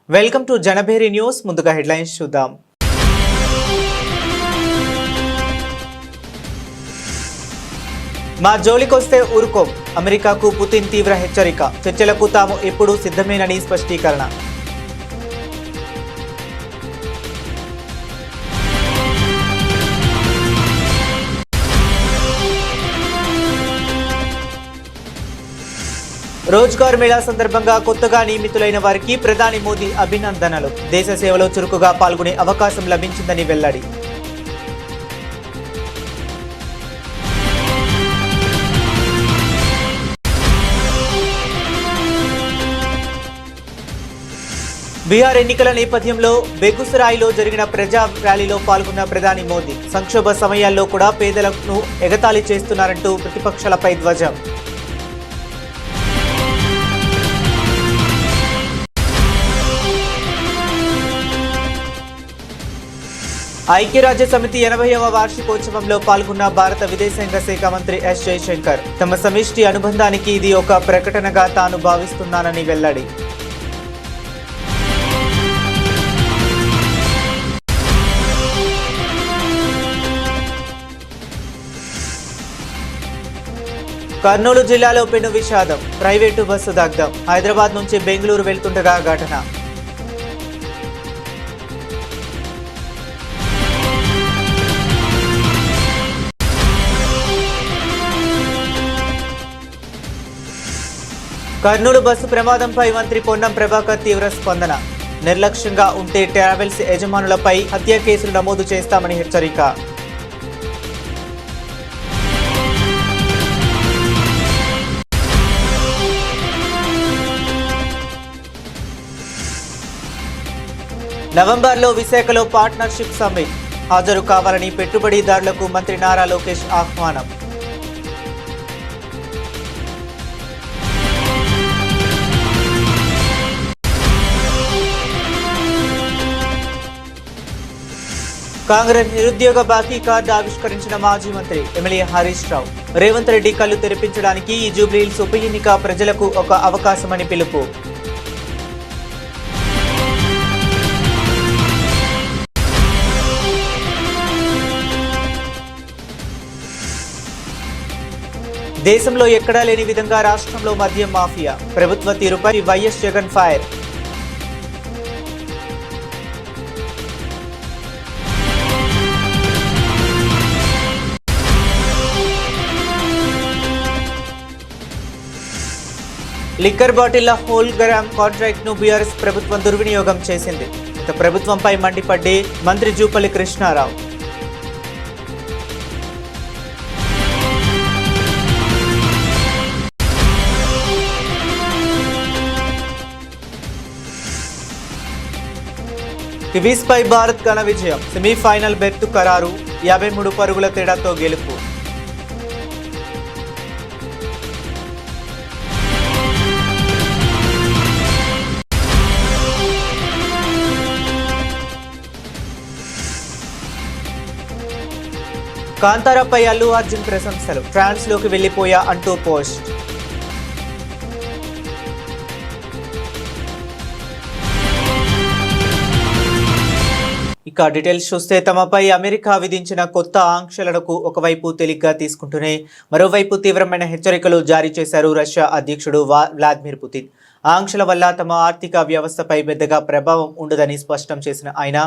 Welcome to Janabheri news. ముందుగా headlines చూద్దాం. మా జోలికొస్తే ఊరుకోం, అమెరికాకు పుతిన్ తీవ్ర హెచ్చరిక. చర్చలకు తాము ఎప్పుడూ సిద్ధమేనని స్పష్టీకరణ. రోజ్గార్ మేళా సందర్భంగా కొత్తగా నియమితులైన వారికి ప్రధాని మోదీ అభినందనలు. దేశ సేవలో చురుకుగా పాల్గొనే అవకాశం లభించిందని వెల్లడి. బీహార్ ఎన్నికల నేపథ్యంలో బెగుసరాయిలో జరిగిన ప్రజా ర్యాలీలో పాల్గొన్న ప్రధాని మోదీ సంక్షోభ సమయాల్లో కూడా పేదలను ఎగతాళి చేస్తున్నారంటూ ప్రతిపక్షాలపై ధ్వజం. ఐక్యరాజ్య సమితి 80వ వార్షికోత్సవంలో పాల్గొన్న భారత విదేశాంగ శాఖ మంత్రి ఎస్ జయశంకర్ తమ సమిష్టి అనుబంధానికి ఇది ఒక ప్రకటనగా తాను భావిస్తున్నానని వెల్లడి. కర్నూలు జిల్లాలో పెను విషాదం. ప్రైవేటు బస్సు దగ్ధం. హైదరాబాద్ నుంచి బెంగళూరు వెళ్తుండగా ఘటన. కర్నూలు బస్సు ప్రమాదంపై మంత్రి పొన్నం ప్రభాకర్ తీవ్ర స్పందన. నిర్లక్ష్యంగా ఉంటే ట్రావెల్స్ యజమానులపై హత్య కేసులు నమోదు చేస్తామని హెచ్చరిక. నవంబర్లో విశాఖలో పార్ట్నర్షిప్ సమ్మిట్ హాజరు కావాలని పెట్టుబడిదారులకు మంత్రి నారా లోకేష్ ఆహ్వానం. కాంగ్రెస్ నిరుద్యోగ బాకీ కార్డు ఆవిష్కరించిన మాజీ మంత్రి ఎమ్మెల్యే హరీష్ రావు. రేవంత్ రెడ్డి కళ్లు తెరిపించడానికి ఈ జూబ్లీహిల్స్ ఉప ఎన్నిక ప్రజలకు ఒక అవకాశమని పిలుపు. దేశంలో ఎక్కడా లేని విధంగా రాష్ట్రంలో మద్యం మాఫియా. ప్రభుత్వ తీరుపై వైఎస్ జగన్ ఫైర్. లిక్కర్ బాటిళ్ల హోల్గ్రామ్ కాంట్రాక్ట్ ను బీఆర్ఎస్ ప్రభుత్వం దుర్వినియోగం చేసింది. గత ప్రభుత్వంపై మండిపడ్డే మంత్రి జూపల్లి కృష్ణారావు. కివీస్ పై భారత్ ఘన విజయం. సెమీఫైనల్ బెర్తు ఖరారు. 53 పరుగుల తేడాతో గెలుపు. కాంతారాపై అల్లు అర్జున్ ప్రశంసలు. ఫ్రాన్స్ లోకి వెళ్లిపోయా అంటూ పోస్ట్. ఇక డీటెయిల్స్ చూస్తే తమపై అమెరికా విధించిన కొత్త ఆంక్షలకు ఒకవైపు తేలిగ్గా తీసుకుంటూనే మరోవైపు తీవ్రమైన హెచ్చరికలు జారీ చేశారు రష్యా అధ్యక్షుడు వ్లాదిమిర్ పుతిన్. ఆంక్షల వల్ల తమ ఆర్థిక వ్యవస్థపై పెద్దగా ప్రభావం ఉండదని స్పష్టం చేసిన ఆయన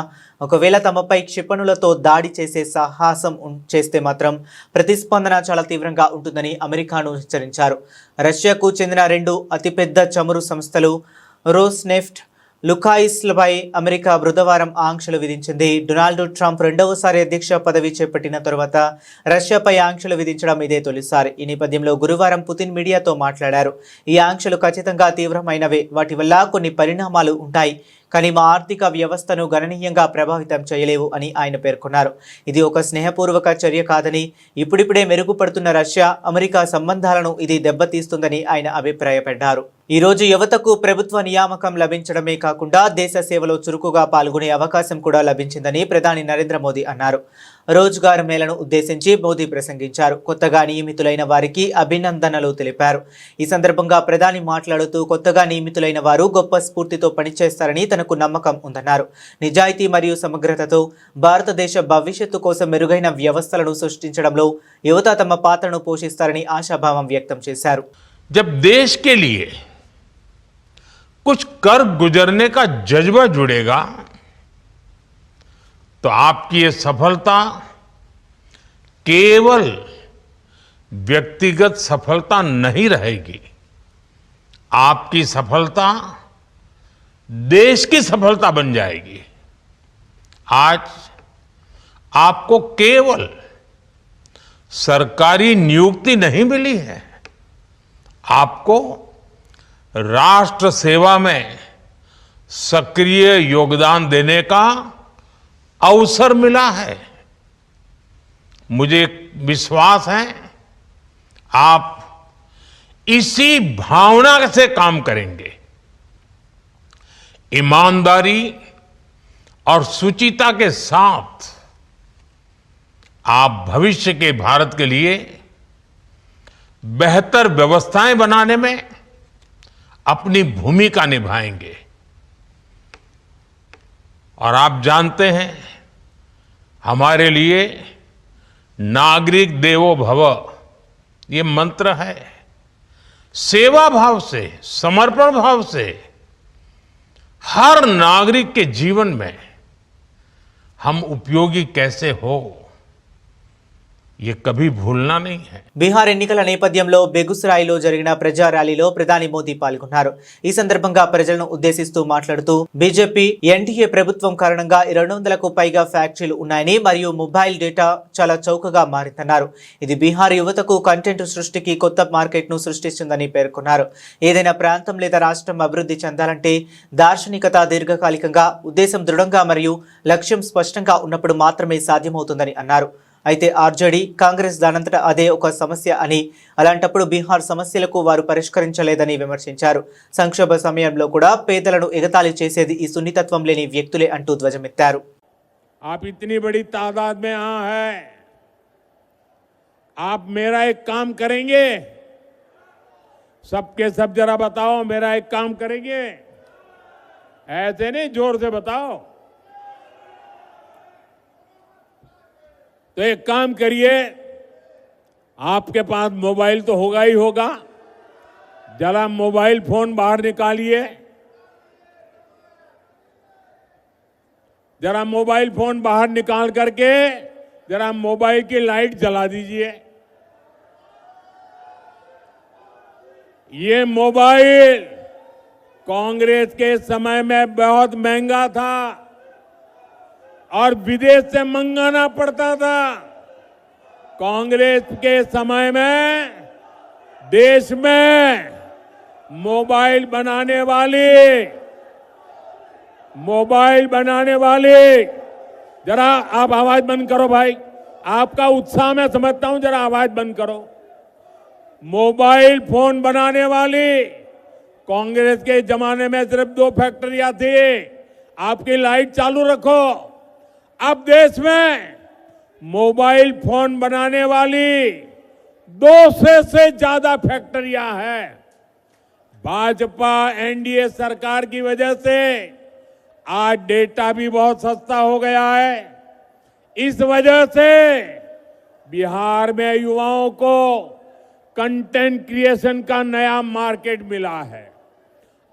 ఒకవేళ తమపై క్షిపణులతో దాడి చేసే సాహసం చేస్తే మాత్రం ప్రతిస్పందన చాలా తీవ్రంగా ఉంటుందని అమెరికాను హెచ్చరించారు. రష్యాకు చెందిన 2 అతిపెద్ద చమురు సంస్థలు రోస్నెఫ్ట్, లుకాయిస్లపై అమెరికా బుధవారం ఆంక్షలు విధించింది. డొనాల్డ్ ట్రంప్ రెండవసారి అధ్యక్ష పదవి చేపట్టిన తరువాత రష్యాపై ఆంక్షలు విధించడం ఇదే తొలిసారి. ఈ నేపథ్యంలో గురువారం పుతిన్ మీడియాతో మాట్లాడారు. ఈ ఆంక్షలు ఖచ్చితంగా తీవ్రమైనవే, వాటి వల్ల కొన్ని పరిణామాలు ఉంటాయి, కానీ మా ఆర్థిక వ్యవస్థను గణనీయంగా ప్రభావితం చేయలేవు అని ఆయన పేర్కొన్నారు. ఇది ఒక స్నేహపూర్వక చర్య కాదని, ఇప్పుడిప్పుడే మెరుగుపడుతున్న రష్యా అమెరికా సంబంధాలను ఇది దెబ్బతీస్తుందని ఆయన అభిప్రాయపడ్డారు. ఈ రోజు యువతకు ప్రభుత్వ నియామకం లభించడమే కాకుండా దేశ సేవలో చురుకుగా పాల్గొనే అవకాశం కూడా లభించిందని ప్రధాని నరేంద్ర మోదీ అన్నారు. రోజ్గార్ మేళను ఉద్దేశించి మోదీ ప్రసంగించారు. కొత్తగా నియమితులైన వారికి అభినందనలు తెలిపారు. ఈ సందర్భంగా ప్రధాని మాట్లాడుతూ కొత్తగా నియమితులైన వారు గొప్ప స్ఫూర్తితో పనిచేస్తారని తనకు నమ్మకం ఉందన్నారు. నిజాయితీ మరియు సమగ్రతతో భారతదేశ భవిష్యత్తు కోసం మెరుగైన వ్యవస్థలను సృష్టించడంలో యువత తమ పాత్రను పోషిస్తారని ఆశాభావం వ్యక్తం చేశారు. जब देश के लिए कुछ कर गुजरने का जज्बा जुड़ेगा तो आपकी ये सफलता केवल व्यक्तिगत सफलता नहीं रहेगी, आपकी सफलता देश की सफलता बन जाएगी। आज आपको केवल सरकारी नियुक्ति नहीं मिली है, आपको राष्ट्र सेवा में सक्रिय योगदान देने का अवसर मिला है। मुझे विश्वास है आप इसी भावना से काम करेंगे। ईमानदारी और शुचिता के साथ आप भविष्य के भारत के लिए बेहतर व्यवस्थाएं बनाने में अपनी भूमिका निभाएंगे। और आप जानते हैं हमारे लिए नागरिक देवो भव ये मंत्र है। सेवा भाव से, समर्पण भाव से हर नागरिक के जीवन में हम उपयोगी कैसे हो ये कभी भूलना नहीं है। బీహార్ ఎన్నికల నేపథ్యంలో బెగుసరాయిలో జరిగిన ప్రజా ర్యాలీలో ప్రధాని మోదీ పాల్గొన్నారు. ఈ సందర్భంగా ప్రజలను ఉద్దేశిస్తూ మాట్లాడుతూ బీజేపీ ఎన్డీఏ ప్రభుత్వం కారణంగా 200కు పైగా ఫ్యాక్టరీలు ఉన్నాయని మరియు మొబైల్ డేటా చాలా చౌకగా మారిందన్నారు. ఇది బీహార్ యువతకు కంటెంట్ సృష్టికి కొత్త మార్కెట్ను సృష్టిస్తుందని పేర్కొన్నారు. ఏదైనా ప్రాంతం లేదా రాష్ట్రం అభివృద్ధి చెందాలంటే దార్శనికత, దీర్ఘకాలికంగా ఉద్దేశం దృఢంగా మరియు లక్ష్యం స్పష్టంగా ఉన్నప్పుడు మాత్రమే సాధ్యమవుతుందని అన్నారు. అయితే ఆర్జేడీ, కాంగ్రెస్ దానంతటా అదే ఒక సమస్య అని, అలాంటప్పుడు బీహార్ సమస్యలకు వారు పరిష్కరించలేదని విమర్శించారు. సంక్షోభ సమయంలో కూడా పేదలను ఎగతాళి చేసేది ఈ సున్నితత్వం లేని వ్యక్తులే అంటూ ధ్వజమెత్తారు. आप इतनी बड़ी तादाद में यहाँ है, आप मेरा एक काम करेंगे? सबके सब जरा बताओ, मेरा एक काम करेंगे? ऐसे नहीं, जोर से बताओ। तो एक काम करिए, आपके पास मोबाइल तो होगा ही होगा, जरा मोबाइल फोन बाहर निकालिए, जरा मोबाइल फोन बाहर निकाल करके जरा मोबाइल की लाइट जला दीजिए। ये मोबाइल कांग्रेस के समय में बहुत महंगा था और विदेश से मंगाना पड़ता था। कांग्रेस के समय में देश में मोबाइल बनाने वाली जरा आप आवाज बंद करो भाई, आपका उत्साह मैं समझता हूं, जरा आवाज बंद करो। मोबाइल फोन बनाने वाली कांग्रेस के जमाने में सिर्फ 2 फैक्ट्रियां थी। आपकी लाइट चालू रखो। अब देश में मोबाइल फोन बनाने वाली 200 से ज्यादा फैक्ट्रियां हैं। भाजपा एनडीए सरकार की वजह से आज डेटा भी बहुत सस्ता हो गया है। इस वजह से बिहार में युवाओं को कंटेंट क्रिएशन का नया मार्केट मिला है।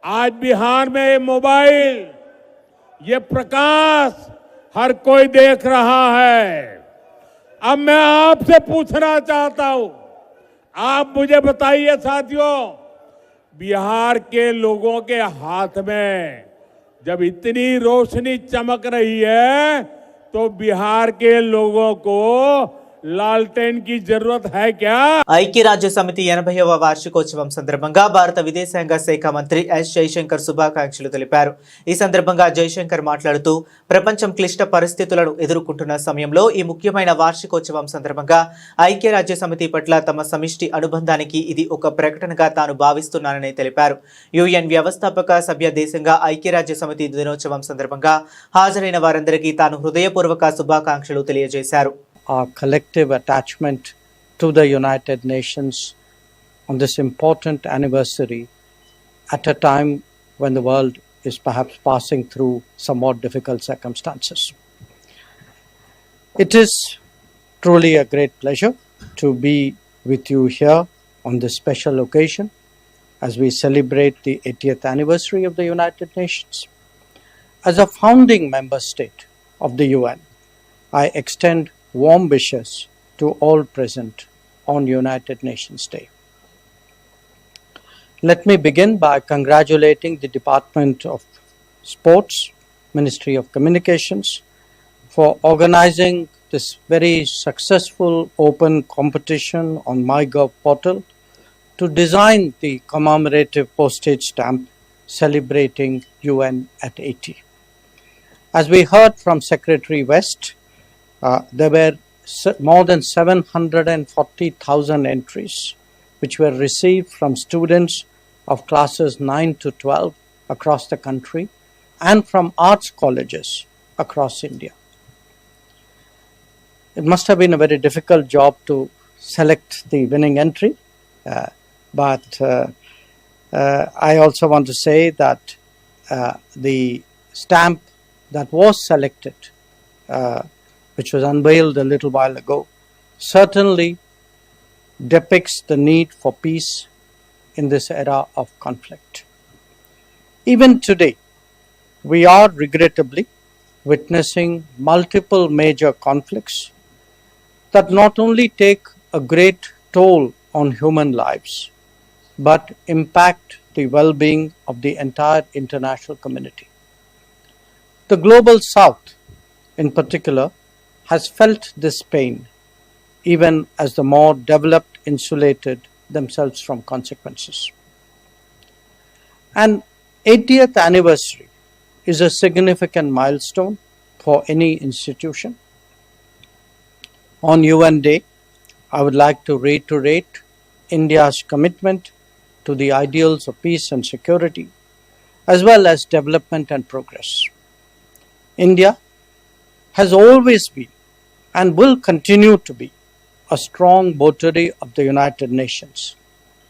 आज बिहार में ये मोबाइल, ये प्रकाश हर कोई देख रहा है। अब मैं आपसे पूछना चाहता हूं, आप मुझे बताइए साथियों, बिहार के लोगों के हाथ में जब इतनी रोशनी चमक रही है तो बिहार के लोगों को लालटेन की जरूरत है क्या? ఐక్యరాజ్య సమితి 80వ వార్షికోత్సవం సందర్భంగా భారత విదేశాంగ శాఖ మంత్రి ఎస్ జైశంకర్ శుభాకాంక్షలు తెలిపారు. ఈ సందర్భంగా జైశంకర్ మాట్లాడుతూ ప్రపంచం క్లిష్ట పరిస్థితులను ఎదుర్కొంటున్న సమయంలో ఈ ముఖ్యమైన వార్షికోత్సవం సందర్భంగా ఐక్యరాజ్య సమితి పట్ల తమ సమిష్టి అనుబంధానికి ఇది ఒక ప్రకటనగా తాను భావిస్తున్నానని తెలిపారు. యుఎన్ వ్యవస్థాపక సభ్య దేశంగా ఐక్యరాజ్య సమితి దినోత్సవం సందర్భంగా హాజరైన వారందరికీ తాను హృదయపూర్వక శుభాకాంక్షలు తెలియజేశారు. Our collective attachment to the United Nations on this important anniversary at a time when the world is perhaps passing through somewhat difficult circumstances. It is truly a great pleasure to be with you here on this special occasion as we celebrate the 80th anniversary of the United Nations. As a founding member state of the UN, I extend warm wishes to all present on United Nations Day. Let me begin by congratulating the Department of Sports, Ministry of Communications, for organizing this very successful open competition on MyGov portal to design the commemorative postage stamp celebrating UN at 80. As we heard from Secretary West, there were more than 740,000 entries which were received from students of classes 9 to 12 across the country and from arts colleges across India. It must have been a very difficult job to select the winning entry, but I also want to say that the stamp that was selected, which was unveiled a little while ago, certainly depicts the need for peace in this era of conflict. Even today, we are regrettably witnessing multiple major conflicts that not only take a great toll on human lives, but impact the well-being of the entire international community. The Global South, in particular, has felt this pain, even as the more developed insulated themselves from consequences. An 80th anniversary is a significant milestone for any institution. On UN Day, I would like to reiterate India's commitment to the ideals of peace and security, as well as development and progress. India has always been and will continue to be a strong votary of the United Nations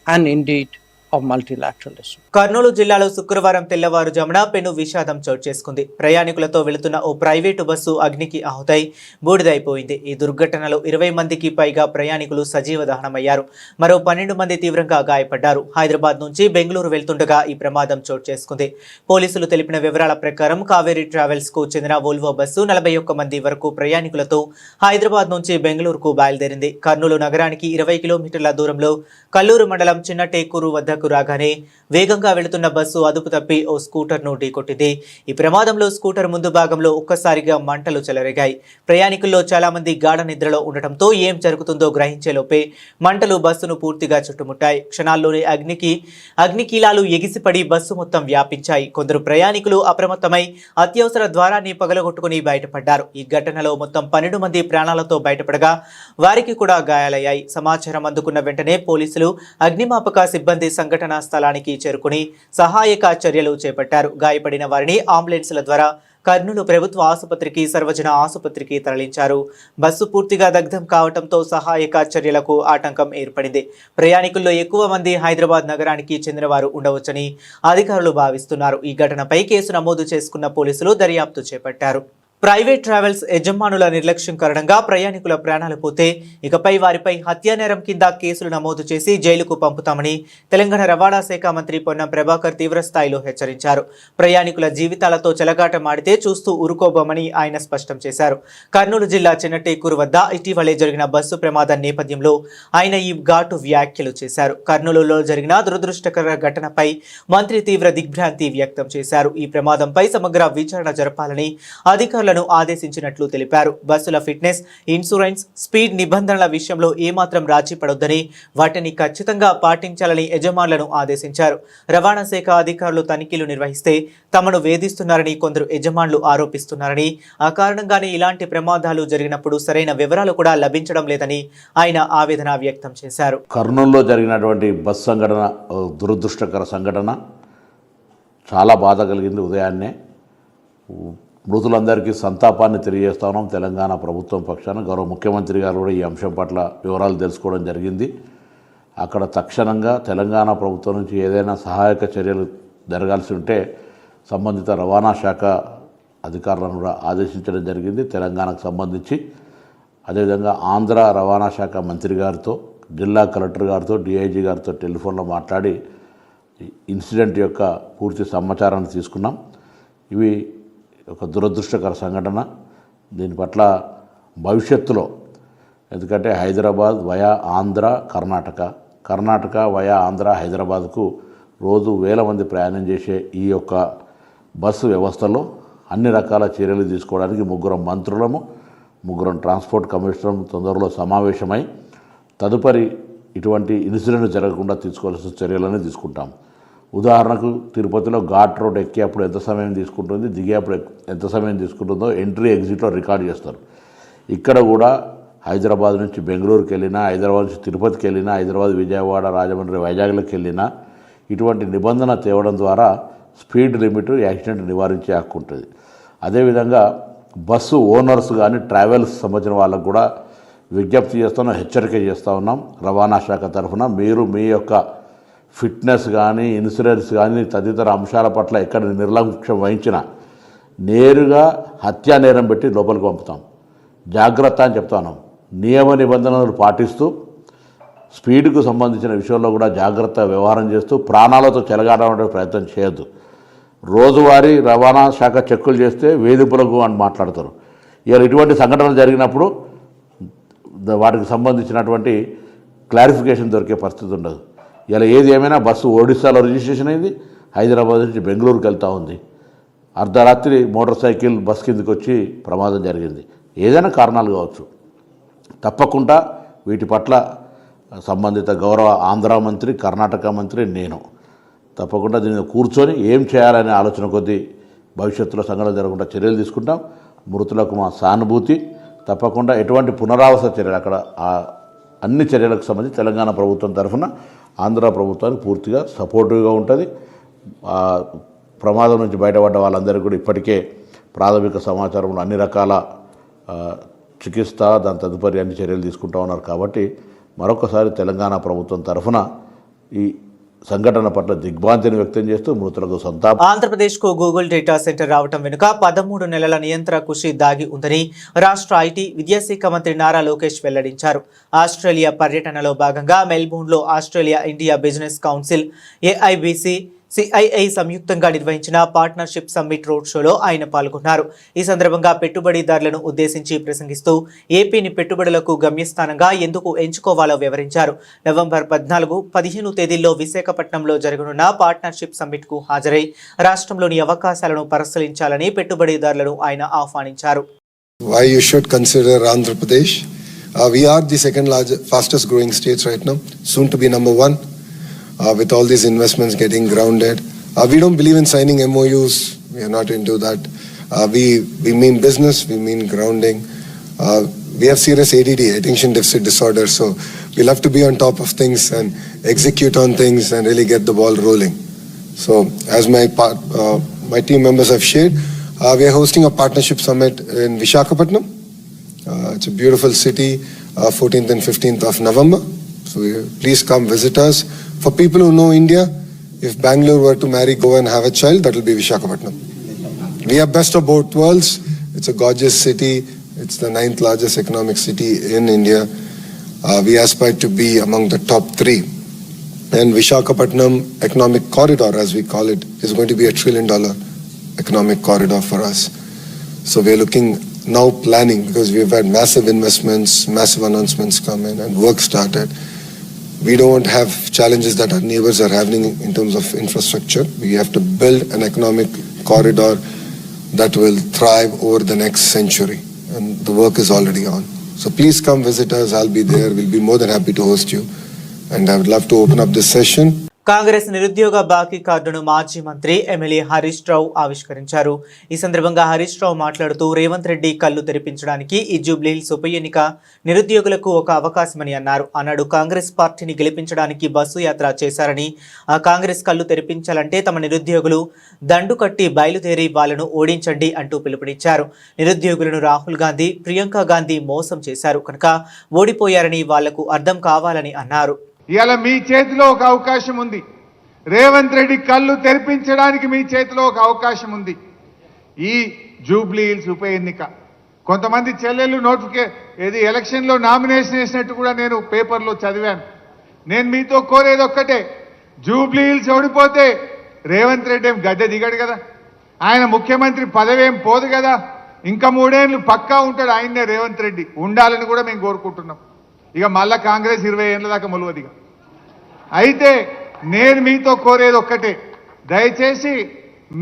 and indeed of multilateralism. Kurnool జిల్లాలో శుక్రవారం తెల్లవారుజామున పెను విషాదం చోటు చేసుకుంది. ప్రయాణికులతో వెళుతున్న ఓ private bus అగ్నికి ఆహుతై బూడిదైపోయింది. ఈ దుర్ఘటనలో 20 మందికి పైగా ప్రయాణికులు సజీవ దహనమయ్యారు. మరో 12 మంది తీవ్రంగా గాయపడ్డారు. హైదరాబాద్ నుంచి బెంగళూరు వెళ్తుండగా ఈ ప్రమాదం చోటు చేసుకుంది. పోలీసులు తెలిపిన వివరాల ప్రకారం కావేరీ ట్రావెల్స్ కు చెందిన వోల్వో బస్సు 41 మంది వరకు ప్రయాణికులతో హైదరాబాద్ నుంచి బెంగళూరుకు బయలుదేరింది. కర్నూలు నగరానికి 20 కిలోమీటర్ల దూరంలో కల్లూరు మండలం చిన్న టేకూరు వద్దకు రాగానే వేగంగా వెళుతున్న బస్సు అదుపు తప్పి ఓ స్కూటర్ను ఢీకొట్టింది. ఈ ప్రమాదంలో స్కూటర్ ముందు భాగంలో ఒక్కసారిగా మంటలు చెలరేగాయి. ప్రయాణికుల్లో చాలా మంది గాఢ నిద్రలో ఉండటంతో ఏం జరుగుతుందో గ్రహించేలోపే మంటలు బస్సును పూర్తిగా చుట్టుముట్టాయి. క్షణాల్లోనే అగ్నికీలాలు ఎగిసిపడి బస్సు మొత్తం వ్యాపించాయి. కొందరు ప్రయాణికులు అప్రమత్తమై అత్యవసర ద్వారాన్ని పగలగొట్టుకుని బయటపడ్డారు. ఈ ఘటనలో మొత్తం 12 మంది ప్రాణాలతో బయటపడగా వారికి కూడా గాయాలయ్యాయి. సమాచారం అందుకున్న వెంటనే పోలీసులు, అగ్నిమాపక సిబ్బంది సంఘటనా స్థలానికి చేరుకుని సహాయక చర్యలు చేపట్టారు. గాయపడిన వారిని అంబులెన్స్ల ద్వారా కర్నూలు ప్రభుత్వ ఆసుపత్రికి, సర్వజన ఆసుపత్రికి తరలించారు. బస్సు పూర్తిగా దగ్ధం కావడంతో సహాయక చర్యలకు ఆటంకం ఏర్పడింది. ప్రయాణికుల్లో ఎక్కువ మంది హైదరాబాద్ నగరానికి చెందిన వారు ఉండవచ్చని అధికారులు భావిస్తున్నారు. ఈ ఘటనపై కేసు నమోదు చేసుకున్న పోలీసులు దర్యాప్తు చేపట్టారు. ప్రైవేట్ ట్రావెల్స్ యజమానుల నిర్లక్ష్యం కారణంగా ప్రయాణికుల ప్రాణాలు పోతే ఇకపై వారిపై హత్యానేరం కింద కేసులు నమోదు చేసి జైలుకు పంపుతామని తెలంగాణ రవాణా శాఖ మంత్రి పొన్నం ప్రభాకర్ తీవ్రస్థాయిలో హెచ్చరించారు. ప్రయాణికుల జీవితాలతో చెలగాటమాడితే చూస్తూ ఊరుకోబోమని ఆయన స్పష్టం చేశారు. కర్నూలు జిల్లా చిన్నటేకూరు వద్ద ఇటీవలే జరిగిన బస్సు ప్రమాదం నేపథ్యంలో ఆయన ఈ ఘాటు వ్యాఖ్యలు చేశారు. కర్నూలులో జరిగిన దురదృష్టకర ఘటనపై మంత్రి తీవ్ర దిగ్భ్రాంతి వ్యక్తం చేశారు. ఈ ప్రమాదంపై సమగ్ర విచారణ జరపాలని అధికారులను యజమానులను ఆదేశించినట్లు తెలిపారు. బస్సుల ఫిట్నెస్, ఇన్సూరెన్స్, స్పీడ్ నిబంధనల విషయంలో ఏమాత్రం రాజీ పడొద్దని, వాటిని ఖచ్చితంగా పాటించాలని యజమానులను ఆదేశించారు. రవాణా శాఖ అధికారులు తనిఖీలు నిర్వహిస్తే తమను వేధిస్తున్నారని కొందరు యజమానులు ఆరోపిస్తున్నారని, ఆ కారణంగానే ఇలాంటి ప్రమాదాలు జరిగినప్పుడు సరైన వివరాలు కూడా లభించడం లేదని ఆయన ఆవేదన వ్యక్తం చేశారు. కర్నూలులో జరిగినటువంటి బస్ సంఘటన దురదృష్టకర సంఘటన, చాలా బాధ కలిగింది. ఉదయాన్నే మృతులందరికీ సంతాపాన్ని తెలియజేస్తా ఉన్నాం. తెలంగాణ ప్రభుత్వం పక్షాన గౌరవ ముఖ్యమంత్రి గారు కూడా ఈ అంశం పట్ల వివరాలు తెలుసుకోవడం జరిగింది. అక్కడ తక్షణంగా తెలంగాణ ప్రభుత్వం నుంచి ఏదైనా సహాయక చర్యలు జరగాల్సి ఉంటే సంబంధిత రవాణా శాఖ అధికారులను కూడా ఆదేశించడం జరిగింది. తెలంగాణకు సంబంధించి అదేవిధంగా ఆంధ్ర రవాణా శాఖ మంత్రి గారితో, జిల్లా కలెక్టర్ గారితో, డిఐజీ గారితో టెలిఫోన్లో మాట్లాడి ఇన్సిడెంట్ యొక్క పూర్తి సమాచారాన్ని తీసుకున్నాం. ఇవి ఒక దురదృష్టకర సంఘటన. దీని పట్ల భవిష్యత్తులో, ఎందుకంటే హైదరాబాద్ వయా ఆంధ్ర, కర్ణాటక వయా ఆంధ్ర, హైదరాబాద్కు రోజు వేల మంది ప్రయాణం చేసే ఈ యొక్క బస్సు వ్యవస్థలో అన్ని రకాల చర్యలు తీసుకోవడానికి ముగ్గురం ట్రాన్స్పోర్ట్ కమిషనర్ తొందరలో సమావేశమై తదుపరి ఇటువంటి ఇన్సిడెంట్ జరగకుండా తీసుకోవాల్సిన చర్యలను తీసుకుంటాం. ఉదాహరణకు తిరుపతిలో ఘాట్ రోడ్ ఎక్కేప్పుడు ఎంత సమయం తీసుకుంటుంది, దిగేప్పుడు ఎంత సమయం తీసుకుంటుందో ఎంట్రీ ఎగ్జిట్లో రికార్డ్ చేస్తారు. ఇక్కడ కూడా హైదరాబాద్ నుంచి బెంగళూరుకి వెళ్ళినా, హైదరాబాద్ నుంచి తిరుపతికి వెళ్ళినా, హైదరాబాద్, విజయవాడ, రాజమండ్రి, వైజాగ్లకు వెళ్ళినా ఇటువంటి నిబంధన తేవడం ద్వారా స్పీడ్ లిమిట్, యాక్సిడెంట్ నివారించే హక్కు ఉంటుంది. అదేవిధంగా బస్సు ఓనర్స్ కానీ ట్రావెల్స్ సంబంధించిన వాళ్ళకు కూడా విజ్ఞప్తి చేస్తున్నాం, హెచ్చరిక చేస్తూ ఉన్నాం. రవాణా శాఖ తరఫున మీరు మీ యొక్క ఫిట్నెస్ కానీ, ఇన్సూరెన్స్ కానీ తదితర అంశాల పట్ల ఎక్కడ నిర్లక్ష్యం వహించినా నేరుగా హత్యా నేరం పెట్టి లోపలికి పంపుతాం. జాగ్రత్త అని చెప్తా ఉన్నాం. నియమ నిబంధనలు పాటిస్తూ స్పీడ్కు సంబంధించిన విషయంలో కూడా జాగ్రత్త వ్యవహారం చేస్తూ ప్రాణాలతో చెలగాడమే ప్రయత్నం చేయొద్దు. రోజువారీ రవాణా శాఖ చెక్కులు చేస్తే వేధింపులకు అని మాట్లాడతారు. ఇవాళ ఇటువంటి సంఘటనలు జరిగినప్పుడు వాటికి సంబంధించినటువంటి క్లారిఫికేషన్ దొరికే పరిస్థితి ఉండదు. ఇలా ఏది ఏమైనా బస్సు ఒడిశాలో రిజిస్ట్రేషన్ అయింది, హైదరాబాద్ నుంచి బెంగళూరుకి వెళ్తూ ఉంది. అర్ధరాత్రి మోటార్ సైకిల్ బస్ కిందకి వచ్చి ప్రమాదం జరిగింది. ఏదైనా కారణాలు కావచ్చు. తప్పకుండా వీటి పట్ల సంబంధిత గౌరవ ఆంధ్ర మంత్రి, కర్ణాటక మంత్రి, నేను తప్పకుండా దీన్ని కూర్చొని ఏం చేయాలనే ఆలోచన కొద్దీ భవిష్యత్తులో సంఘటన జరగకుండా చర్యలు తీసుకుంటాం. మృతులకు మా సానుభూతి. తప్పకుండా ఎటువంటి పునరావాస చర్యలు, అక్కడ అన్ని చర్యలకు సంబంధించి తెలంగాణ ప్రభుత్వం తరఫున ఆంధ్ర ప్రభుత్వానికి పూర్తిగా సపోర్టివ్గా ఉంటుంది. ప్రమాదం నుంచి బయటపడ్డ వాళ్ళందరికీ కూడా ఇప్పటికే ప్రాథమిక సమాచారంలో అన్ని రకాల చికిత్స, దాని తదుపరి అన్ని చర్యలు తీసుకుంటూ ఉన్నారు. కాబట్టి మరొకసారి తెలంగాణ ప్రభుత్వం తరఫున ఈ సంఘటన పట్ల దిగ్భ్రాంతిని వ్యక్తం చేస్తూ మృతులకు సంతాపం. ఆంధ్రప్రదేశ్కు గూగుల్ డేటా సెంటర్ రావడం వెనుక 13 నెలల నియంత్రణ కృషి దాగి ఉందని రాష్ట్ర ఐటీ, విద్యాశాఖ మంత్రి నారా లోకేష్ వెల్లడించారు. ఆస్ట్రేలియా పర్యటనలో భాగంగా మెల్బోర్న్లో Australia India business council, AIBC, CII సంయుక్తంగా నిర్వహించిన పార్ట్నర్షిప్ సమ్మిట్ రోడ్ షోలో ఆయన పాల్గొన్నారు. ఈ సందర్భంగా పెట్టుబడిదారులను ఉద్దేశించి ప్రసంగిస్తూ ఏపీని పెట్టుబడులకు గమ్యస్థానంగా ఎందుకు ఎంచుకోవాలో వివరించారు. నవంబర్ 14, 15 తేదీల్లో విశాఖపట్నంలో జరగనున్న పార్ట్నర్షిప్ సమ్మిట్కు హాజరై రాష్ట్రంలోని అవకాశాలను పరిశీలించాలని పెట్టుబడిదారులను ఆయన ఆహ్వానించారు. Why you should consider Andhra Pradesh? We are the second largest, fastest growing states right now, soon to be number 1. With all these investments getting grounded, we don't believe in signing MOUs. We are not into that. We mean business. We mean grounding. We have serious ADD, attention deficit disorder. So we'll have to be on top of things and execute on things and really get the ball rolling. So as my team members have shared, we are hosting a partnership summit in Visakhapatnam. It's a beautiful city. 14th and 15th of November. So please come visit us. For people who know India, if Bangalore were to marry Goa and have a child, that will be Visakhapatnam. We have best of both worlds. It's a gorgeous city. It's the 9th largest economic city in India. We aspire to be among the top 3. And Visakhapatnam economic corridor, as we call it, is going to be $1 trillion economic corridor for us. So we're looking now planning, because we've had massive investments, massive announcements come in and work started. We don't have challenges that our neighbors are having in terms of infrastructure. We have to build an economic corridor that will thrive over the next century. And the work is already on. So please come visit us. I'll be there. We'll be more than happy to host you. And I would love to open up this session. Congress నిరుద్యోగ బాకీ కార్డును మాజీ మంత్రి MLA Harish Rao ఆవిష్కరించారు. ఈ సందర్భంగా హరీష్ రావు మాట్లాడుతూ రేవంత్ రెడ్డి కళ్ళు తెరిపించడానికి ఈ జూబ్లీహిల్స్ ఉప ఎన్నిక నిరుద్యోగులకు ఒక అవకాశమని అన్నారు. ఆనాడు కాంగ్రెస్ పార్టీని గెలిపించడానికి బస్సు యాత్ర చేశారని, ఆ కాంగ్రెస్ కళ్ళు తెరిపించాలంటే తమ నిరుద్యోగులు దండు కట్టి బయలుదేరి వాళ్ళను ఓడించండి అంటూ పిలుపునిచ్చారు. నిరుద్యోగులను రాహుల్ గాంధీ, ప్రియాంక గాంధీ మోసం చేశారు కనుక ఓడిపోయారని వాళ్లకు అర్థం కావాలని అన్నారు. ఇవాళ మీ చేతిలో ఒక అవకాశం ఉంది. రేవంత్ రెడ్డి కళ్ళు తెరిపించడానికి మీ చేతిలో ఒక అవకాశం ఉంది. ఈ జూబ్లీహిల్స్ ఉప ఎన్నిక కొంతమంది చెల్లెళ్ళు ఎలక్షన్లో నామినేషన్ వేసినట్టు కూడా నేను పేపర్లో చదివాను. నేను మీతో కోరేది ఒక్కటే, జూబ్లీహిల్స్ ఓడిపోతే రేవంత్ రెడ్డి ఏం గద్దె దిగడు కదా, ఆయన ముఖ్యమంత్రి పదవి ఏం పోదు కదా, ఇంకా 3 ఏళ్ళు పక్కా ఉంటాడు ఆయన్నే రేవంత్ రెడ్డి, ఉండాలని కూడా మేము కోరుకుంటున్నాం. ఇక మళ్ళా కాంగ్రెస్ 20 ఏళ్ళ దాకా మొలవదిగా. అయితే నేను మీతో కోరేది ఒక్కటే, దయచేసి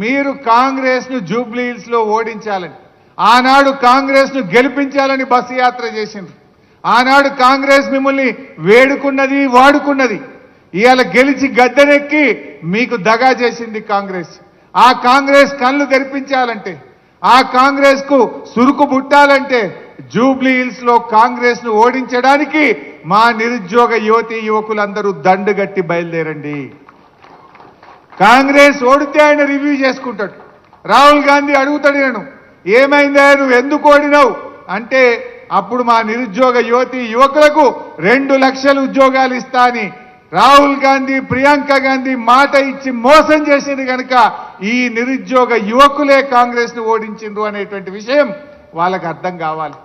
మీరు కాంగ్రెస్ను జూబ్లీహిల్స్లో ఓడించాలని, ఆనాడు కాంగ్రెస్ను గెలిపించాలని బస్సు యాత్ర చేసిండ్రు. ఆనాడు కాంగ్రెస్ మిమ్మల్ని వేడుకున్నది, వాడుకున్నది. ఇవాళ గెలిచి గద్దెనెక్కి మీకు దగా చేసింది కాంగ్రెస్. ఆ కాంగ్రెస్ కళ్ళు తెరిపించాలంటే, ఆ కాంగ్రెస్ కు సురుకు బుట్టాలంటే జూబ్లీహిల్స్ లో కాంగ్రెస్ ను ఓడించడానికి మా నిరుద్యోగ యువతి యువకులందరూ దండుగట్టి బయలుదేరండి. కాంగ్రెస్ ఓడితే ఆయన రివ్యూ చేసుకుంటాడు. రాహుల్ గాంధీ అడుగుతాడు, నేను ఏమైందా నువ్వు ఎందుకు ఓడినావు అంటే, అప్పుడు మా నిరుద్యోగ యువతి యువకులకు 2 లక్షల ఉద్యోగాలు ఇస్తా అని రాహుల్ గాంధీ, ప్రియాంక గాంధీ మాట ఇచ్చి మోసం చేసింది కనుక ఈ నిరుద్యోగ యువకులే కాంగ్రెస్ ను ఓడించిండ్రు అనేటువంటి విషయం వాళ్ళకి అర్థం కావాలి.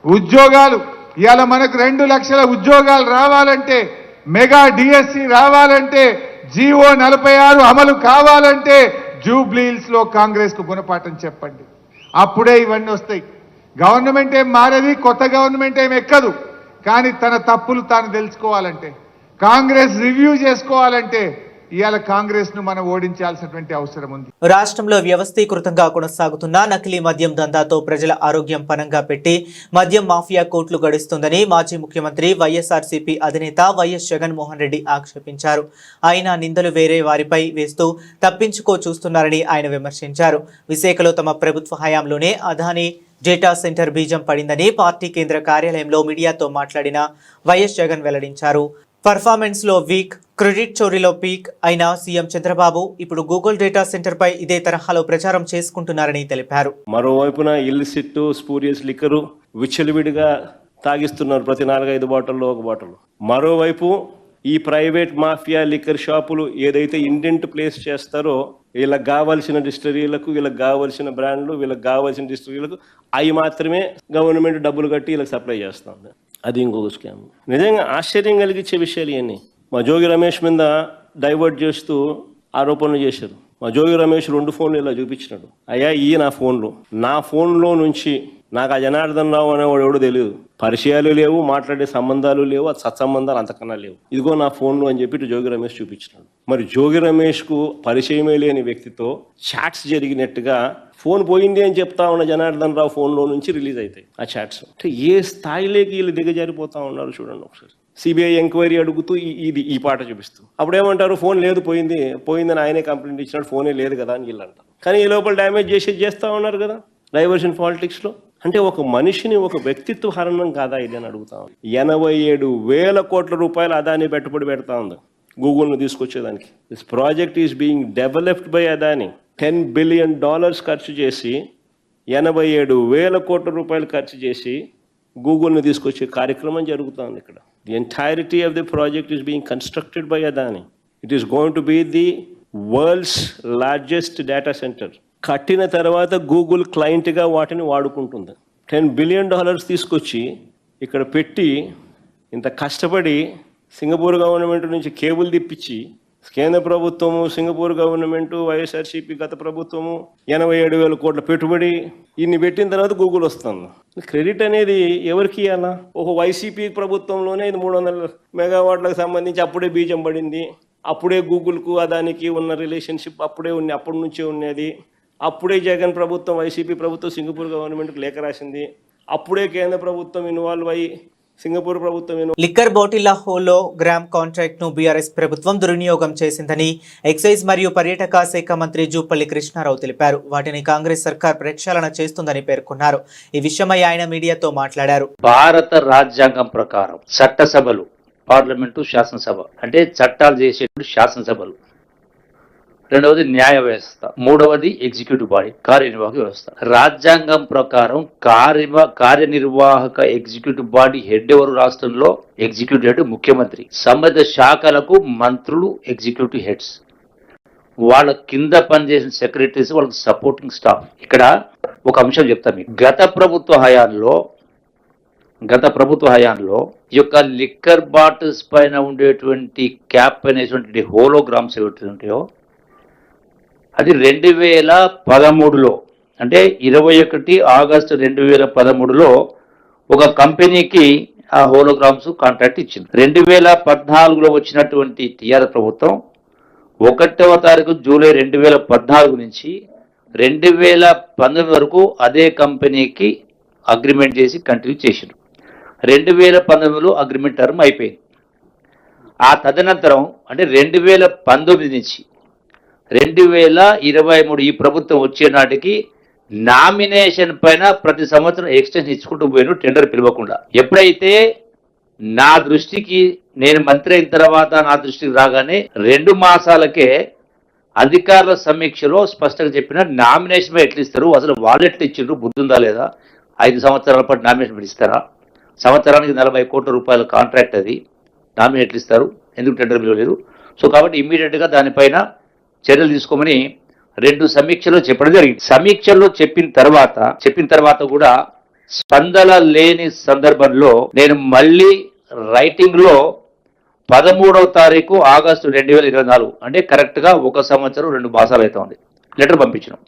ఉద్యోగాలు ఇవాళ మనకు 2 లక్షల ఉద్యోగాలు రావాలంటే, మెగా డిఎస్సి రావాలంటే, జీవో 46 అమలు కావాలంటే జూబ్లీహిల్స్ లో కాంగ్రెస్ కు గుణపాఠం చెప్పండి. అప్పుడే ఇవన్నీ వస్తాయి. గవర్నమెంట్ ఏం మారేది, కొత్త గవర్నమెంట్ ఏం ఎక్కదు. కానీ తన తప్పులు తాను తెలుసుకోవాలంటే, కాంగ్రెస్ రివ్యూ చేసుకోవాలంటే ఇవాళ కాంగ్రెస్ ను మనం ఓడించాల్సినటువంటి అవసరం ఉంది. రాష్ట్రంలో వ్యవస్థీకృతంగా కొనసాగుతున్న నకిలీ మద్యం దందాతో ప్రజల ఆరోగ్యం పనంగా పెట్టి మద్యం మాఫియా కోట్లు గడుస్తుందని మాజీ ముఖ్యమంత్రి వైఎస్ఆర్సీపీ అధినేత వైఎస్ జగన్మోహన్ రెడ్డి ఆక్షేపించారు. ఆయన నిందలు వేరే వారిపై వేస్తూ తప్పించుకో చూస్తున్నారని ఆయన విమర్శించారు. విశాఖలో తమ ప్రభుత్వ హయాంలోనే అదానీ డేటా సెంటర్ బీజం పడిందని పార్టీ కేంద్ర కార్యాలయంలో మీడియాతో మాట్లాడిన వైఎస్ జగన్ వెల్లడించారు. పర్ఫార్మెన్స్ లో వీక్, క్రెడిట్ చోరీలో పీక్ అయిన సీఎం చంద్రబాబు ఇప్పుడు గూగుల్ డేటా సెంటర్ పై ఇదే తరహాలో ప్రచారం చేసుకుంటున్నారని తెలిపారు. మరోవైపున ఇల్లిసిట్, స్పూరియస్ లిక్కరు విచ్చలవిడిగా తాగిస్తున్నారు, ప్రతి 4-5 బాటిల్లో ఒక బాటిల్. మరోవైపు ఈ ప్రైవేట్ మాఫియా లిక్కర్ షాపులు ఏదైతే ఇండెంట్ ప్లేస్ చేస్తారో, వీళ్ళకి కావాల్సిన డిస్టరీలకు, వీళ్ళకి కావాల్సిన బ్రాండ్లు, వీళ్ళకి కావాల్సిన డిస్టరీలకు అవి మాత్రమే గవర్నమెంట్ డబ్బులు కట్టి వీళ్ళకి సప్లై చేస్తుంది. అది ఇంకొక స్కామ్. నిజంగా ఆశ్చర్యం కలిగించే విషయాలు ఇవన్నీ. మా జోగి రమేష్ మీద డైవర్ట్ చేస్తూ ఆరోపణలు చేశారు. మా జోగి రమేష్ 2 ఫోన్లు ఇలా చూపించినాడు. అయ్యా ఈ నా ఫోన్లో నుంచి నాకు ఆ జనార్దన్ రావు అనేవాడు ఎవడో తెలియదు, పరిచయాలు లేవు, మాట్లాడే సంబంధాలు లేవు, అది సత్సంబంధాలు అంతకన్నా లేవు, ఇదిగో నా ఫోన్లు అని చెప్పి జోగి రమేష్ చూపించినాడు. మరి జోగి రమేష్కు పరిచయమే లేని వ్యక్తితో చాట్స్ జరిగినట్టుగా ఫోన్ పోయింది అని చెప్తా ఉన్న జనార్దన్ రావు ఫోన్లో నుంచి రిలీజ్ అవుతాయి ఆ చాట్స్. అంటే ఏ స్థాయిలోకి వీళ్ళు దిగజారిపోతా ఉన్నారు చూడండి ఒకసారి. సిబిఐ ఎంక్వైరీ అడుగుతూ ఈ పాట చూపిస్తూ అప్పుడు ఏమంటారు, ఫోన్ లేదు, పోయిందని ఆయనే కంప్లైంట్ ఇచ్చినాడు, ఫోనే లేదు కదా అని వీళ్ళు అంటారు. కానీ ఈ లోపల డ్యామేజ్ చేస్తూ ఉన్నారు కదా డైవర్షన్ పాలిటిక్స్లో. అంటే ఒక మనిషిని, ఒక వ్యక్తిత్వ హరణం కాదా ఇది అని అడుగుతా ఉంది. 87,000 కోట్ల రూపాయలు అదాని పెట్టుబడి పెడతా ఉంది గూగుల్ను తీసుకొచ్చేదానికి. This project is being developed by Adani. $10 billion ఖర్చు చేసి 87,000 కోట్ల రూపాయలు ఖర్చు చేసి గూగుల్ని తీసుకొచ్చే కార్యక్రమం జరుగుతూ ఉంది ఇక్కడ. The entirety of the project is being constructed by Adani. It is going to be the world's largest data centre. కట్టిన తర్వాత గూగుల్ క్లయింట్గా వాటిని వాడుకుంటుంది. $10 బిలియన్ తీసుకొచ్చి ఇక్కడ పెట్టి ఇంత కష్టపడి సింగపూర్ గవర్నమెంట్ నుంచి కేబుల్ తిప్పించి కేంద్ర ప్రభుత్వము, సింగపూర్ గవర్నమెంటు, వైఎస్ఆర్సీపీ గత ప్రభుత్వము 87,000 కోట్ల పెట్టుబడి ఇన్ని పెట్టిన తర్వాత గూగుల్ వస్తుంది. క్రెడిట్ అనేది ఎవరికి ఇవ్వాలా? ఒక వైసీపీ ప్రభుత్వంలోనే ఇది 300 మెగావాట్లకు సంబంధించి అప్పుడే బీజం పడింది, అప్పుడే గూగుల్కు అదానికి ఉన్న రిలేషన్షిప్ అప్పటి నుంచే ఉన్నది. అప్పుడే జగన్ ప్రభుత్వం, వైసీపీ ప్రభుత్వం సింగపూర్ గవర్నమెంట్కి లేఖ రాసింది. అప్పుడే కేంద్ర ప్రభుత్వం ఇన్వాల్వ్ అయ్యి సింగపూర్ ప్రభుత్వం లిక్కర్ బాటిళ్ల హోల్లో గ్రామ్ కాంట్రాక్ట్ ను బీఆర్ఎస్ ప్రభుత్వం దుర్వినియోగం చేసిందని ఎక్సైజ్ మరియు పర్యాటక శాఖ మంత్రి జూపల్లి కృష్ణారావు తెలిపారు. వాటిని కాంగ్రెస్ సర్కార్ ప్రక్షాళన చేస్తుందని పేర్కొన్నారు. ఈ విషయమై ఆయన మీడియాతో మాట్లాడారు. భారత రాజ్యాంగం ప్రకారం చట్టసభలు, పార్లమెంటు, శాసనసభ అంటే చట్టాలు చేసేటువంటి శాసనసభలు, రెండవది న్యాయ వ్యవస్థ, మూడవది ఎగ్జిక్యూటివ్ బాడీ కార్యనిర్వాహక వ్యవస్థ. రాజ్యాంగం ప్రకారం కార్యనిర్వాహక ఎగ్జిక్యూటివ్ బాడీ హెడ్ ఎవరు? రాష్ట్రంలో ఎగ్జిక్యూటివ్ హెడ్ ముఖ్యమంత్రి. సంబంధిత శాఖలకు మంత్రులు ఎగ్జిక్యూటివ్ హెడ్స్, వాళ్ళ కింద పనిచేసిన సెక్రటరీస్, వాళ్ళకి సపోర్టింగ్ స్టాఫ్. ఇక్కడ ఒక అంశం చెప్తాను మీకు. గత ప్రభుత్వ హయాంలో ఈ యొక్క లిక్కర్ బాటిల్స్ పైన ఉండేటువంటి క్యాప్ అనేటువంటి హోలోగ్రామ్స్ ఏవైతే ఉంటాయో అది 2013లో అంటే 21 ఆగస్టు 2013లో ఒక కంపెనీకి ఆ హోలోగ్రామ్స్ కాంట్రాక్ట్ ఇచ్చింది. 2014లో వచ్చినటువంటి టీఆర్ఎస్ ప్రభుత్వం 1వ తారీఖు జూలై 2014 నుంచి 2019 వరకు అదే కంపెనీకి అగ్రిమెంట్ చేసి కంటిన్యూ చేసింది. 2019లో అగ్రిమెంట్ టర్మ్ అయిపోయింది. ఆ తదనంతరం అంటే 2019 నుంచి 2023 ఈ ప్రభుత్వం వచ్చే నాటికి నామినేషన్ పైన ప్రతి సంవత్సరం ఎక్స్టెన్షన్ ఇచ్చుకుంటూ పోయిన టెండర్ పిలవకుండా. ఎప్పుడైతే నా దృష్టికి, నేను మంత్రి అయిన తర్వాత నా దృష్టికి రాగానే 2 మాసాలకే అధికారుల సమీక్షలో స్పష్టంగా చెప్పిన నామినేషన్ ఎట్లా ఇస్తారు, అసలు వాళ్ళు ఎట్లా ఇచ్చిండ్రు, బుద్ధి ఉందా లేదా, 5 సంవత్సరాల పాటు నామినేషన్ ఇస్తారా, సంవత్సరానికి 40 కోట్ల రూపాయల కాంట్రాక్ట్, అది నామినేట్లు ఇస్తారు, ఎందుకు టెండర్ పిలవలేరు? సో కాబట్టి ఇమ్మీడియట్గా దానిపైన చర్యలు తీసుకోమని 2 సమీక్షలు చెప్పడం జరిగింది. సమీక్షల్లో చెప్పిన తర్వాత కూడా స్పందన లేని సందర్భంలో నేను మళ్ళీ రైటింగ్ లో 13వ తారీఖు ఆగస్టు 2024 అంటే కరెక్ట్ గా 1 సంవత్సరం 2 మాసాలు అయితే ఉంది లెటర్ పంపించినాం.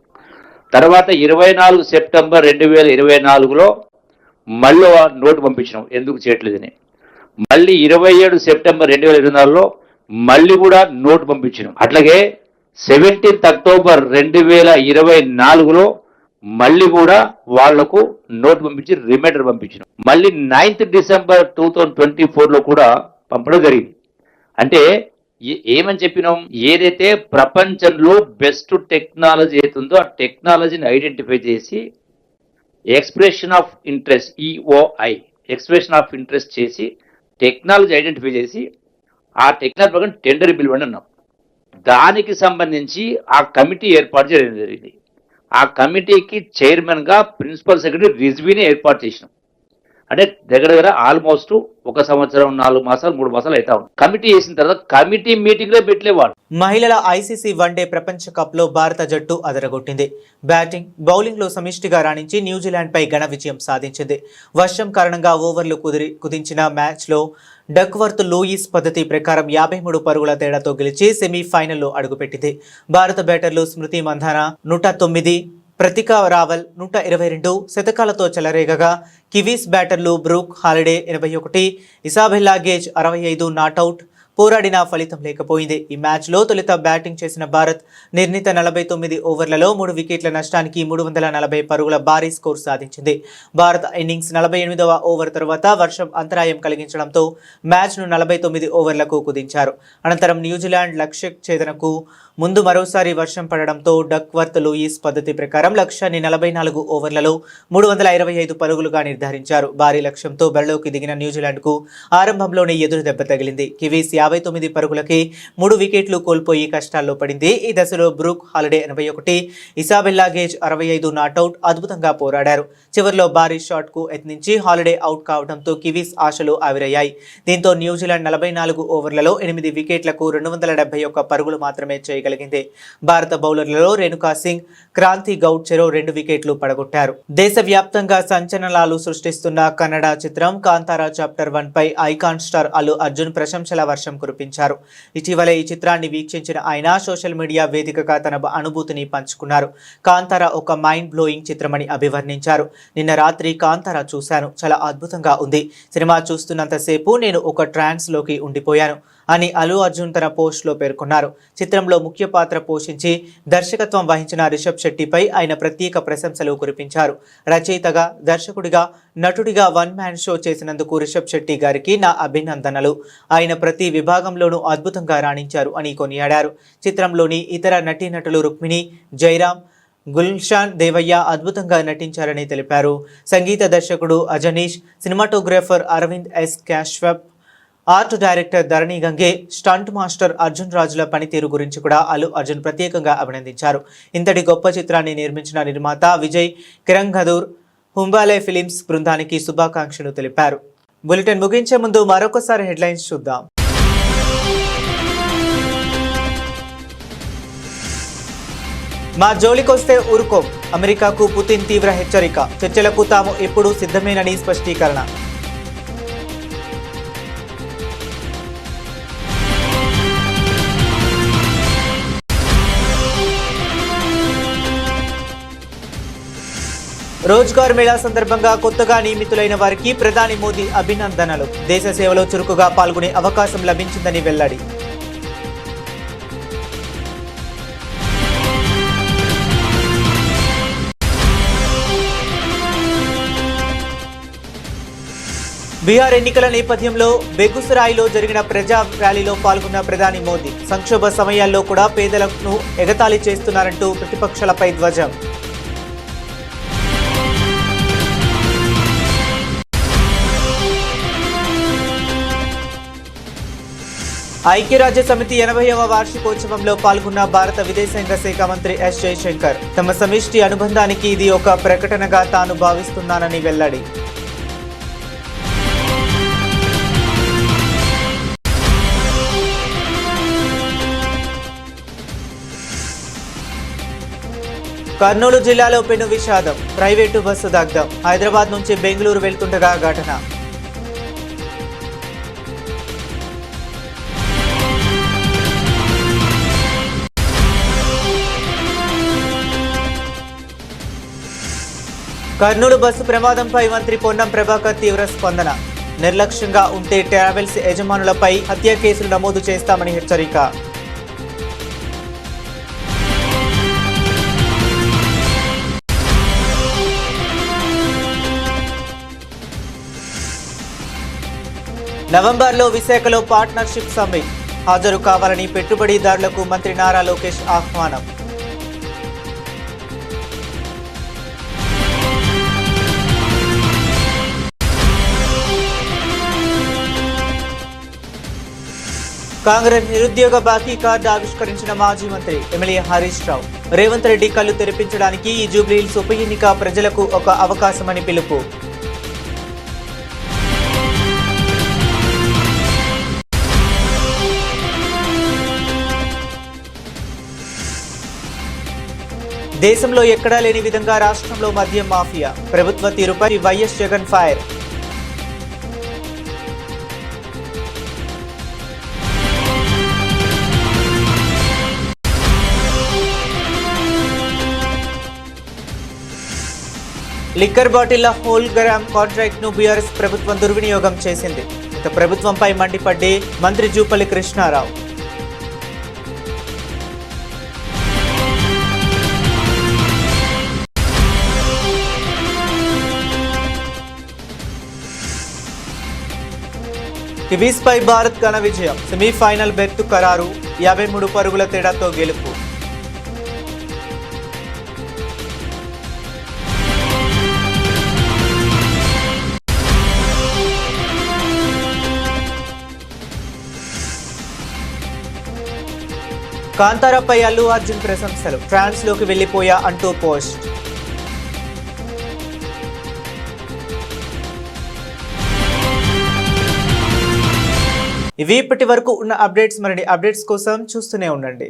తర్వాత 24 సెప్టెంబర్ 2024లో మళ్ళీ నోటు పంపించినాం ఎందుకు చేయట్లేదని. మళ్ళీ 27 సెప్టెంబర్ 2024లో మళ్ళీ కూడా నోటు పంపించినాం. అట్లాగే 17 అక్టోబర్ 2024లో మళ్ళీ కూడా వాళ్లకు నోట్ పంపించి రిమైండర్ పంపించినాం. మళ్ళీ 9 డిసెంబర్ 2024లో కూడా పంపడం జరిగింది. అంటే ఏమని చెప్పినాం, ఏదైతే ప్రపంచంలో బెస్ట్ టెక్నాలజీ అవుతుందో ఆ టెక్నాలజీని ఐడెంటిఫై చేసి expression of interest, EOI expression of interest చేసి టెక్నాలజీ ఐడెంటిఫై చేసి ఆ టెక్నాలజీ ప్రకారం టెండర్ పిలవండి అన్నాం. దానికి సంబంధించి ఆ కమిటీ ఏర్పాటు చేయడం జరిగింది. ఆ కమిటీకి చైర్మన్ గా ప్రిన్సిపల్ సెక్రటరీ రిజ్వీని ఏర్పాటు చేసినాం. అంటే దగ్గర ఆల్మోస్ట్ 1 సంవత్సరం 4 మాసాలు 3 మాసాలు అవుతా ఉంది. కమిటీ చేసిన తర్వాత కమిటీ మీటింగ్ లో పెట్టలేవాడు. మహిళల ఐసీసీ వన్డే ప్రపంచ కప్ లో భారత జట్టు అదరగొట్టింది. బ్యాటింగ్, బౌలింగ్ లో సమిష్టిగా రాణించి న్యూజిలాండ్ పై ఘన విజయం సాధించింది. వర్షం కారణంగా ఓవర్లు కుదించిన మ్యాచ్ లో డక్వర్త్ లూయిస్ పద్ధతి ప్రకారం 53 పరుగుల తేడాతో గెలిచి సెమీఫైనల్లో అడుగుపెట్టింది. భారత బ్యాటర్లు స్మృతి మంధాన 109, ప్రతికా రావల్ 122 శతకాలతో చెలరేగగా కివీస్ బ్యాటర్లు Brooke Halliday 81, Isabella Gaze 65 not out పోరాడినా ఫలితం లేకపోయింది. ఈ మ్యాచ్లో తొలుత బ్యాటింగ్ చేసిన భారత్ నిర్ణీత 49 ఓవర్లలో 3 వికెట్ల నష్టానికి 340 పరుగుల భారీ స్కోర్ సాధించింది. భారత ఇన్నింగ్స్ 48వ ఓవర్ తర్వాత వర్షం అంతరాయం కలిగించడంతో మ్యాచ్ను 49 ఓవర్లకు కుదించారు. అనంతరం న్యూజిలాండ్ లక్ష్య ఛేదనకు ముందు మరోసారి వర్షం పడడంతో డక్వర్త్ లూయిస్ పద్ధతి ప్రకారం లక్ష్యాన్ని 44 ఓవర్లలో 325 పరుగులుగా నిర్ధారించారు. భారీ లక్ష్యంతో బరిలోకి దిగిన న్యూజిలాండ్కు ఆరంభంలోనే ఎదురు దెబ్బ తగిలింది. కివీస్ 59 పరుగులకి 3 వికెట్లు కోల్పోయి కష్టాల్లో పడింది. ఈ దశలో Brooke Halliday 81, Isabella Gaze 65 not out అద్భుతంగా పోరాడారు. చివరిలో భారీ షాట్ కు యత్నించి హాలిడే అవుట్ కావడంతో కివీస్ ఆశలు ఆవిరయ్యాయి. దీంతో న్యూజిలాండ్ 44 ఓవర్లలో 8 వికెట్లకు 271 పరుగులు మాత్రమే చేయగలిగింది. భారత బౌలర్లలో రేణుకా సింగ్, క్రాంతి గౌడ్ చెరో 2 వికెట్లు పడగొట్టారు. దేశవ్యాప్తంగా సంచలనాలు సృష్టిస్తున్న కన్నడ చిత్రం కాంతారా చాప్టర్ 1 పై ఐకాన్ స్టార్ అల్లు అర్జున్ ప్రశంసల వర్షం కురిపించారు. ఇటీవలే ఈ చిత్రాన్ని వీక్షించిన ఆయన సోషల్ మీడియా వేదికగా తన అనుభూతిని పంచుకున్నారు. కాంతారా ఒక మైండ్ బ్లోయింగ్ చిత్రమని అభివర్ణించారు. నిన్న రాత్రి కాంతారా చూశాను, చాలా అద్భుతంగా ఉంది. సినిమా చూస్తున్నంతసేపు నేను ఒక ట్రాన్స్ లోకి ఉండిపోయాను. అని అల్లు అర్జున్ తన పోస్ట్లో పేర్కొన్నారు. చిత్రంలో ముఖ్య పాత్ర పోషించి దర్శకత్వం వహించిన రిషబ్ శెట్టిపై ఆయన ప్రత్యేక ప్రశంసలు కురిపించారు. రచయితగా, దర్శకుడిగా, నటుడిగా వన్ మ్యాన్ షో చేసినందుకు రిషబ్ శెట్టి గారికి నా అభినందనలు. ఆయన ప్రతి విభాగంలోనూ అద్భుతంగా రాణించారు అని కొనియాడారు. చిత్రంలోని ఇతర నటీనటులు రుక్మిణి, జయరాం, గుల్షాన్ దేవయ్య అద్భుతంగా నటించారని తెలిపారు. సంగీత దర్శకుడు Ajaneesh, cinematographer Aravind S Kashyap, art director Dharani Gange, stunt master Arjun రాజుల పనితీరు గురించి కూడా అల్లు అర్జున్ ప్రత్యేకంగా అభినందించారు. ఇంతటి గొప్ప చిత్రాన్ని నిర్మించిన నిర్మాత విజయ్ కిరంగదూర్ హుంబాలే ఫిలిమ్స్ బృందానికి శుభాకాంక్షలు తెలిపారు. బులెటిన్ ముగించే ముందు మరొకసారి హెడ్లైన్స్ చూద్దాం. మా జోలికొస్తే ఊరుకోం, అమెరికాకు పుతిన్ తీవ్ర హెచ్చరిక. చర్చలకు తాము ఎప్పుడూ సిద్ధమేనని స్పష్టీకరణ. రోజ్గార్ మేళా సందర్భంగా కొత్తగా నియమితులైన వారికి ప్రధాని మోదీ అభినందనలు. దేశ సేవలో చురుకుగా పాల్గొనే అవకాశం లభించిందని వెల్లడి. బీహార్ ఎన్నికల నేపథ్యంలో బెగుసరాయిలో జరిగిన ప్రజా ర్యాలీలో పాల్గొన్న ప్రధాని మోదీ సంక్షోభ సమయాల్లో కూడా పేదలను ఎగతాళి చేస్తున్నారంటూ ప్రతిపక్షాలపై ధ్వజం. ఐక్యరాజ్య సమితి 80వ వార్షికోత్సవంలో పాల్గొన్న భారత విదేశాంగ శాఖ మంత్రి ఎస్ జయశంకర్ తమ సమిష్టి అనుబంధానికి ఇది ఒక ప్రకటనగా తాను భావిస్తున్నానని వెల్లడి. కర్నూలు జిల్లాలో పెను విషాదం, ప్రైవేటు బస్సు దగ్ధం. హైదరాబాద్ నుంచి బెంగళూరు వెళ్తుండగా ఘటన. కర్నూలు బస్సు ప్రమాదంపై మంత్రి పొన్నం ప్రభాకర్ తీవ్ర స్పందన. నిర్లక్ష్యంగా ఉంటే ట్రావెల్స్ యజమానులపై హత్య కేసులు నమోదు చేస్తామని హెచ్చరిక. నవంబర్లో విశాఖలో పార్ట్నర్షిప్ సమ్మిట్ హాజరు కావాలని పెట్టుబడిదారులకు మంత్రి నారా లోకేష్ ఆహ్వానం. కాంగ్రెస్ నిరుద్యోగ బాకీ కార్డు ఆవిష్కరించిన మాజీ మంత్రి ఎమ్మెల్యే హరీష్ రావు. రేవంత్ రెడ్డి కళ్ళు తెరిపించడానికి ఈ జూబ్లీహిల్స్ ఉప ఎన్నిక ప్రజలకు ఒక అవకాశమని పిలుపు. దేశంలో ఎక్కడా లేని విధంగా రాష్ట్రంలో మద్యం మాఫియా. ప్రభుత్వ తీరుపై వైఎస్ జగన్ ఫైర్. లిక్కర్ బాటిళ్ల హోల్గ్రామ్ కాంట్రాక్ట్ ను బీఆర్ఎస్ ప్రభుత్వం దుర్వినియోగం చేసింది. గత ప్రభుత్వంపై మండిపడ్డే మంత్రి జూపల్లి కృష్ణారావు. కివీస్ పై భారత్ ఘన విజయం. సెమీఫైనల్ బెర్త్ ఖరారు. 53 పరుగుల తేడాతో గెలుపు. కాంతారాపై అల్లు అర్జున్ ప్రశంసలు. ఫ్రాన్స్ లోకి వెళ్లిపోయా అంటూ పోస్ట్. ఇవి ఇప్పటి వరకు ఉన్న అప్డేట్స్. మరిన్ని అప్డేట్స్ కోసం చూస్తూనే ఉండండి.